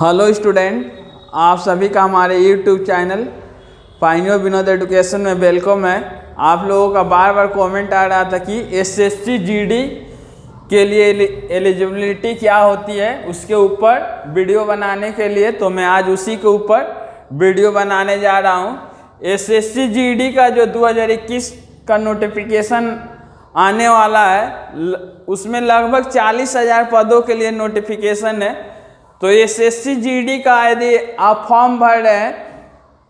Hello student, आप सभी का हमारे YouTube channel pioneer Vinod education में वेलकम है। आप लोगों का बार बार कमेंट आ रहा था कि एसएससी जीडी के लिए एलिजिबिलिटी क्या होती है, उसके ऊपर वीडियो बनाने के लिए तो मैं आज उसी के ऊपर वीडियो बनाने जा रहा हूँ। एसएससी जीडी का जो 2021 का नोटिफिकेशन आने वाला है, उसमें लगभग 40,000 पदों के लिए नोटिफिकेशन है। तो एसएससी जीडी का यदि आप फॉर्म भर रहे हैं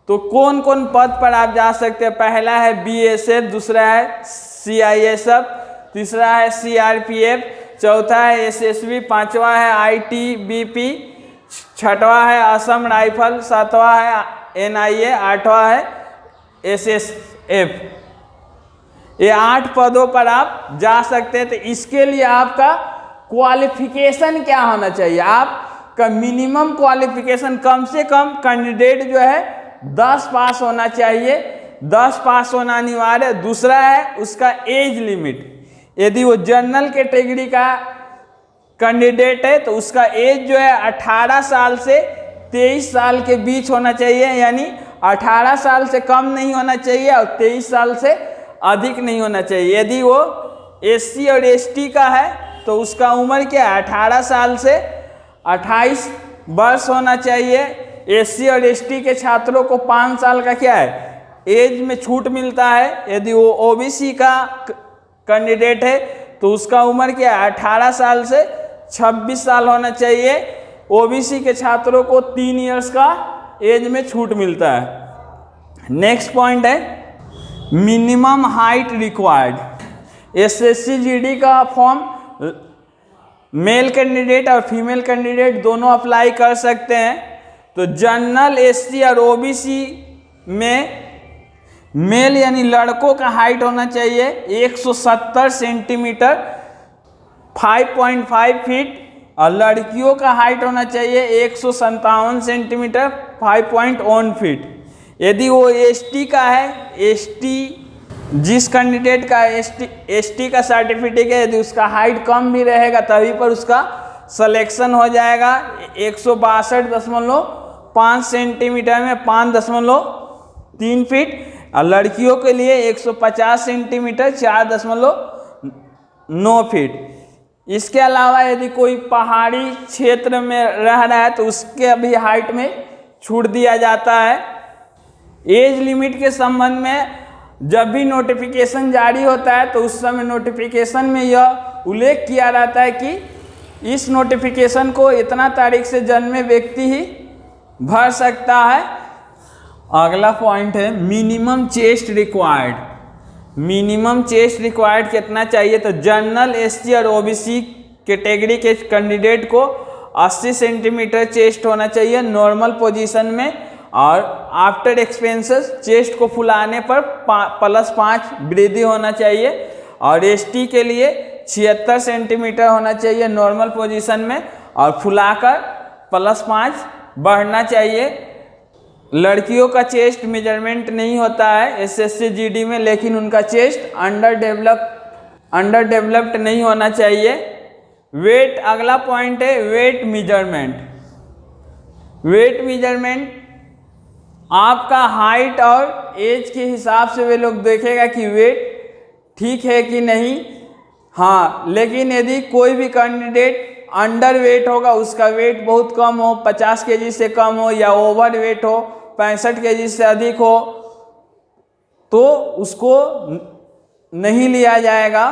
तो कौन कौन पद पर आप जा सकते हैं। पहला है बीएसएफ, दूसरा है सीआईएसएफ, तीसरा है सीआरपीएफ, चौथा है एसएसबी, पांचवा है आईटीबीपी, छठवा है असम राइफल, सातवां है एनआईए, आठवां है एसएसएफ। ये 8 पदों पर आप जा सकते हैं। तो इसके लिए आपका क्वालिफिकेशन क्या होना चाहिए? आपका मिनिमम क्वालिफिकेशन कम से कम कैंडिडेट जो है 10 पास होना चाहिए। 10 पास होना अनिवार्य है। दूसरा है उसका एज लिमिट। यदि वो जनरल कैटेगरी का कैंडिडेट है तो उसका एज जो है 18 साल से 23 साल के बीच होना चाहिए, यानी 18 साल से कम नहीं होना चाहिए और 23 साल से अधिक नहीं होना चाहिए। यदि वो एससी और एसटी का है तो उसका उम्र क्या है? 18 साल से 28 वर्ष होना चाहिए। एससी और एसटी के छात्रों को 5 साल का क्या है, एज में छूट मिलता है। यदि वो ओबीसी का कैंडिडेट है तो उसका उम्र क्या है? 18 साल से 26 साल होना चाहिए। ओबीसी के छात्रों को 3 इयर्स का एज में छूट मिलता है। नेक्स्ट पॉइंट है minimum height required. SSC GD का फॉर्म मेल कैंडिडेट और फीमेल कैंडिडेट दोनों अप्लाई कर सकते हैं। तो जनरल, एससी और ओबीसी में मेल यानी लड़कों का हाइट होना चाहिए 170 सेंटीमीटर 5.5 फीट और लड़कियों का हाइट होना चाहिए 157 सेंटीमीटर 5.1 फीट। यदि वो एसटी का है, एसटी जिस कैंडिडेट का एसटी का सर्टिफिकेट है, यदि उसका हाइट कम भी रहेगा तभी पर उसका सिलेक्शन हो जाएगा। 162.5 सेंटीमीटर में 5.3 फीट और लड़कियों के लिए 150 सेंटीमीटर 4.9 फीट। इसके अलावा यदि कोई पहाड़ी क्षेत्र में रह रहा है तो उसके भी हाइट में छूट दिया जाता है। एज लिमिट के संबंध में जब भी नोटिफिकेशन जारी होता है तो उस समय नोटिफिकेशन में यह उल्लेख किया रहता है कि इस नोटिफिकेशन को इतना तारीख से जन्मे व्यक्ति ही भर सकता है। अगला पॉइंट है minimum chest required. Minimum chest required कितना चाहिए? तो जनरल, एससी और ओबीसी कैटेगरी के कैंडिडेट को 80 सेंटीमीटर चेस्ट होना चाहिए नॉर्मल पोजीशन में, और आफ्टर एक्सपेंसेस चेस्ट को फुलाने पर +5 वृद्धि होना चाहिए। और एसटी के लिए 76 सेंटीमीटर होना चाहिए नॉर्मल पोजीशन में और फुलाकर +5 बढ़ना चाहिए। लड़कियों का चेस्ट मेजरमेंट नहीं होता है एसएससी जीडी में, लेकिन उनका चेस्ट अंडर डेवलप्ड नहीं होना चाहिए। वेट, अगला पॉइंट है वेट मेजरमेंट। वेट मेजरमेंट आपका हाइट और एज के हिसाब से वे लोग देखेगा कि वेट ठीक है कि नहीं। हाँ, लेकिन यदि कोई भी कैंडिडेट अंडर वेट होगा, उसका वेट बहुत कम हो, 50 केजी से कम हो, या ओवर वेट हो 65 केजी से अधिक हो, तो उसको नहीं लिया जाएगा।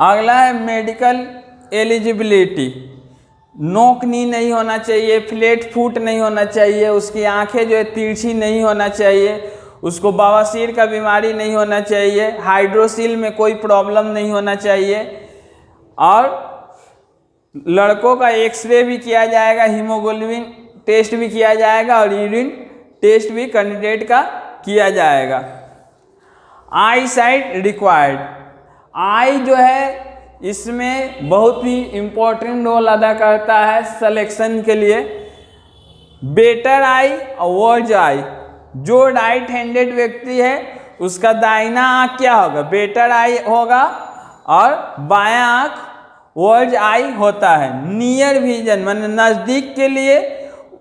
अगला है मेडिकल एलिजिबिलिटी। नोक नी नहीं होना चाहिए, फ्लैट फुट नहीं होना चाहिए, उसकी आंखें जो है तिरछी नहीं होना चाहिए, उसको बवासीर का बीमारी नहीं होना चाहिए, हाइड्रोसिल में कोई प्रॉब्लम नहीं होना चाहिए, और लड़कों का एक्सरे भी किया जाएगा, हीमोग्लोबिन टेस्ट भी किया जाएगा और यूरिन टेस्ट भी कैंडिडेट का किया जाएगा। आई साइट रिक्वायर्ड। आई जो है इसमें बहुत ही इम्पोर्टेंट रोल अदा करता है सिलेक्शन के लिए। बेटर आई और वर्ज आई। जो राइट हैंडेड व्यक्ति है उसका दाहिना आँख क्या होगा? बेटर आई होगा और बायां आँख वर्ज आई होता है। नियर विजन माने नज़दीक के लिए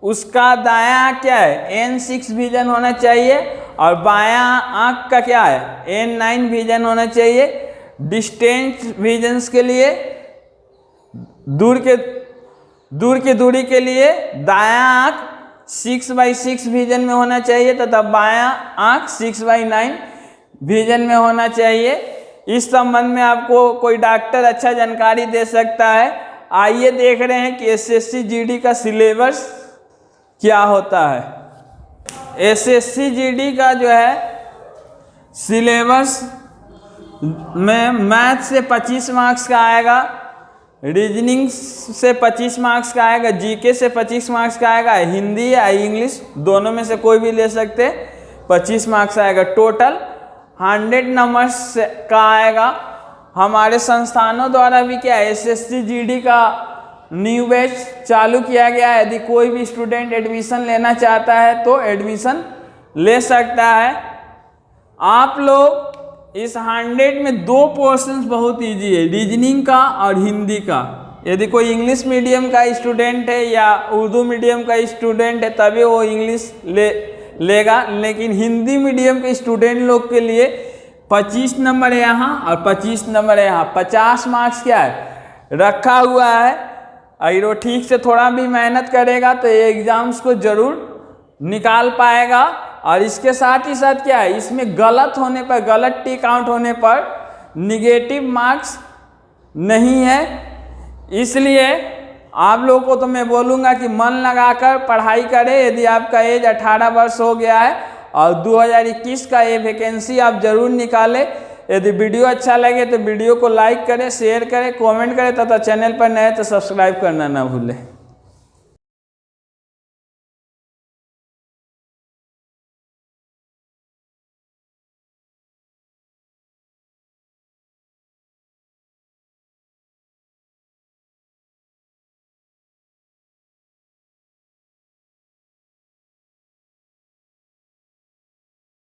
उसका दायां क्या है, N6 विजन होना चाहिए और बायां आँख का क्या है, N9 विजन होना चाहिए। डिस्टेंस विजन्स के लिए दूर की दूरी के लिए दायां आँख 6/6 विजन में होना चाहिए तथा बायां आँख 6/9 विजन में होना चाहिए। इस संबंध में आपको कोई डॉक्टर अच्छा जानकारी दे सकता है। आइए देख रहे हैं कि SSC GD का सिलेबस क्या होता है। SSC GD का जो है सिलेबस में मैथ से 25 मार्क्स का आएगा, रीजनिंग से 25 मार्क्स का आएगा, जीके से 25 मार्क्स का आएगा, हिंदी या इंग्लिश दोनों में से कोई भी ले सकते 25 मार्क्स आएगा। टोटल 100 नंबर्स का आएगा। हमारे संस्थानों द्वारा भी क्या SSC GD का न्यू बैच चालू किया गया है। यदि कोई भी स्टूडेंट एडमिशन लेना चाहता है तो एडमिशन ले सकता है। आप लोग इस 100 में 2 पोर्शंस बहुत इजी है, रीजनिंग का और हिंदी का। यदि कोई इंग्लिश मीडियम का स्टूडेंट है या उर्दू मीडियम का स्टूडेंट है तभी वो इंग्लिश लेगा, लेकिन हिंदी मीडियम के स्टूडेंट लोग के लिए 25 नंबर है यहाँ और 25 नंबर है यहाँ। 50 मार्क्स क्या है रखा हुआ है। अगर वो ठीक से थोड़ा भी मेहनत करेगा तो ये एग्ज़ाम्स को ज़रूर निकाल पाएगा। और इसके साथ ही साथ क्या है, इसमें गलत होने पर, गलत टी काउंट होने पर निगेटिव मार्क्स नहीं है। इसलिए आप लोगों को तो मैं बोलूँगा कि मन लगाकर पढ़ाई करें। यदि आपका एज 18 वर्ष हो गया है और 2021 का ये वैकेंसी आप ज़रूर निकालें। यदि वीडियो अच्छा लगे तो वीडियो को लाइक करें, शेयर करें, कमेंट करें तथा चैनल पर नए तो सब्सक्राइब करना ना भूलें।